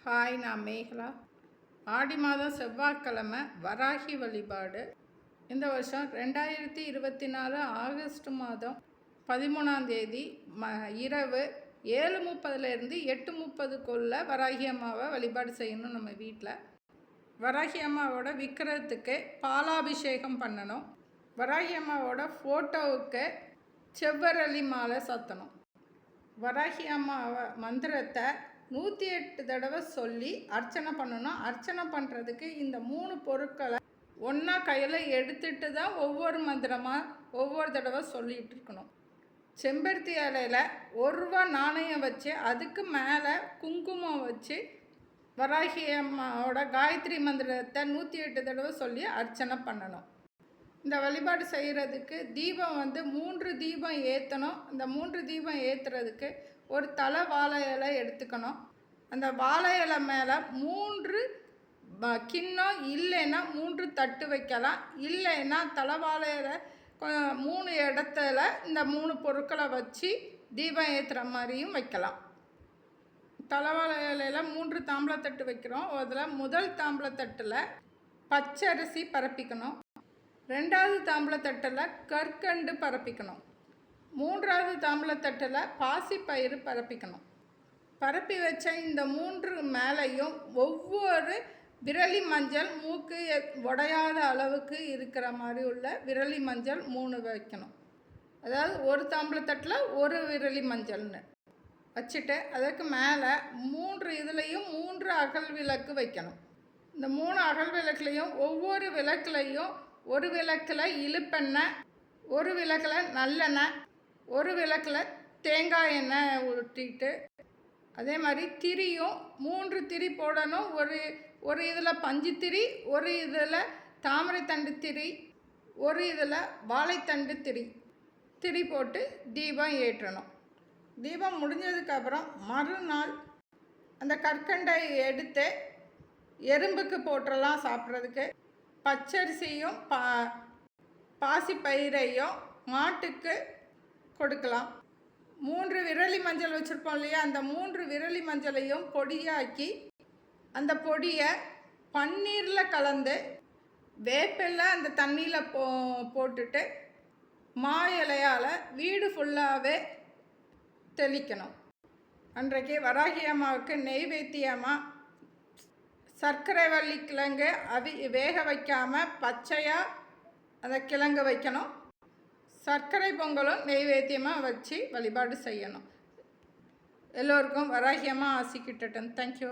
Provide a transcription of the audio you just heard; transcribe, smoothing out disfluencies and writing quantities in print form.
Hi, நான் மேகலா. ஆடி மாதம் செவ்வாய்க்கிழமை வராகி வழிபாடு. இந்த வருஷம் 2024 ஆகஸ்ட் மாதம் 13ஆம் தேதி இரவு 7:30லேருந்து 8:30க்குள்ளே வராகி அம்மாவை வழிபாடு செய்யணும். நம்ம வீட்டில் வராகி அம்மாவோட விக்கிரகத்துக்கு பாலாபிஷேகம் பண்ணணும். வராகி அம்மாவோட ஃபோட்டோவுக்கு செவ்வரளி மாலை சாத்தணும். வராகி அம்மாவை மந்திரத்தை 108 தடவை சொல்லி அர்ச்சனை பண்ணணும். அர்ச்சனை பண்ணுறதுக்கு இந்த 3 பொருட்களை ஒன்றா கையில் எடுத்துகிட்டு தான் ஒவ்வொரு மந்திரமாக ஒவ்வொரு தடவை சொல்லிகிட்டு இருக்கணும். செம்பருத்தி இலையில் 1 ரூபா நாணயம் வச்சு அதுக்கு மேலே குங்குமம் வச்சு வராகி அம்மாவோட காயத்ரி மந்திரத்தை 108 தடவை சொல்லி அர்ச்சனை பண்ணணும். இந்த வழிபாடு செய்கிறதுக்கு தீபம் 3 தீபம் ஏற்றணும். இந்த 3 தீபம் ஏற்றுறதுக்கு ஒரு தலை வாழை இலை எடுத்துக்கணும். அந்த வாழை இலை மேலே 3 கிண்ணம் இல்லைன்னா 3 தட்டு வைக்கலாம். இல்லைன்னா தலை வாழை இலை 3 இடத்துல இந்த 3 பொருட்களை வச்சு தீபம் ஏற்றுற மாதிரியும் வைக்கலாம். தலைவாழை இலையில் 3 தாம்பளத்தட்டு வைக்கிறோம். அதில் முதல் தாம்பளத்தட்டில் பச்சரிசி பரப்பிக்கணும். 2வது தாம்பளத்தட்டில் கற்கண்டு பரப்பிக்கணும். 3வது தாம்பளத்தட்டில் பாசிப்பயிறு பரப்பிக்கணும். பரப்பி வச்ச இந்த 3 மேலேயும் ஒவ்வொரு விரலி மஞ்சள் மூக்கு உடையாத அளவுக்கு இருக்கிற மாதிரி உள்ள விரலி மஞ்சள் 3 வைக்கணும். அதாவது ஒரு தாம்பளத்தட்டில் ஒரு விரலி மஞ்சள்னு வச்சுட்டு அதுக்கு மேலே 3 இதுலேயும் 3 அகல் விளக்கு வைக்கணும். இந்த 3 அகல் விளக்குலையும் ஒவ்வொரு விளக்குலையும் ஒரு விளக்கில் இழுப்பெண்ணெய், ஒரு விளக்கில் நல்லெண்ணெய், ஒரு விளக்கில் தேங்காய் எண்ணெய் ஊற்றிட்டு அதே மாதிரி திரியும் 3 திரி போடணும். ஒரு இதில் பஞ்சு திரி, ஒரு இதில் தாமரை தண்டு திரி, ஒரு இதில் வாழைத்தண்டு திரி போட்டு தீபம் ஏற்றணும். தீபம் முடிஞ்சதுக்கப்புறம் மறுநாள் அந்த கற்கண்டை எடுத்து எறும்புக்கு போட்டுடலாம். சாப்பிட்றதுக்கு பச்சரிசியும் பாசிப்பயிரையும் மாட்டுக்கு கொடுக்கலாம். 3 விரலி மஞ்சள் வச்சுருப்போம் இல்லையா, அந்த 3 விரலி மஞ்சளையும் பொடியாக்கி அந்த பொடியை பன்னீரில் கலந்து வேப்பிலை அந்த தண்ணியில் போட்டுட்டு மா இலையால் வீடு ஃபுல்லாகவே தெளிக்கணும். அன்றைக்கு வராகி அம்மாவுக்கு நெய்வேத்தியமாக சர்க்கரை வள்ளி கிழங்கு வேக வைக்காமல் பச்சையாக அந்த கிழங்கு வைக்கணும். சர்க்கரை பொங்கலும் நெய்வேத்தியமாக வச்சு வழிபாடு செய்யணும். எல்லோருக்கும் வராகி அம்மா ஆசி கிட்டட்டும். தேங்க்யூ.